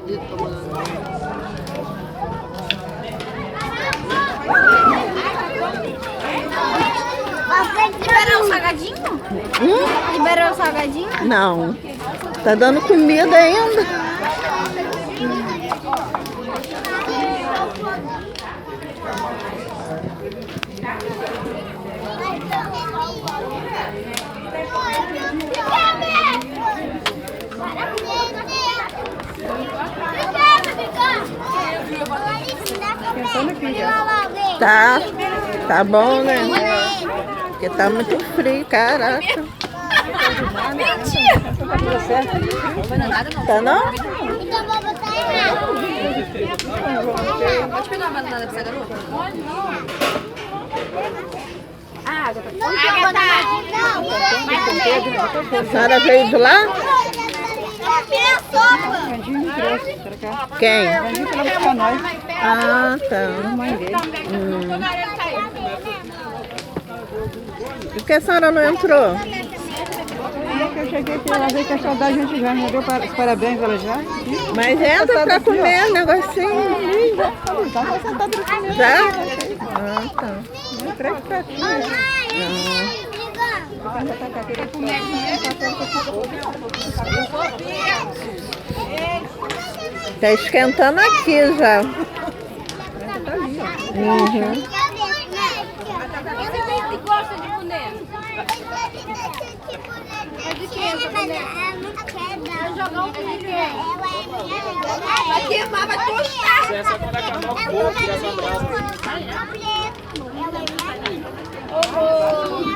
Liberou o salgadinho? Liberou o salgadinho? Não. Tá dando comida ainda. Tá bom, né? Porque tá muito frio, caraca. Mentira! Tá não? Então vou botar errado. Pode pegar uma banana pra essa garota? A senhora veio de lá? Quem? Ah, tá. Por que a senhora não entrou? Eu cheguei aqui, ela veio com a saudade, a gente já deu os parabéns, ela já. Mas entra pra comer um negocinho. Já? Ah, tá. Três pratinhos. Tá esquentando aqui já. Gosta de boneco? É de quem essa boneca? Vai jogar um boneco. Vai queimar, vai tostar. Se essa quando acabar o fogo, tira essa brasa. É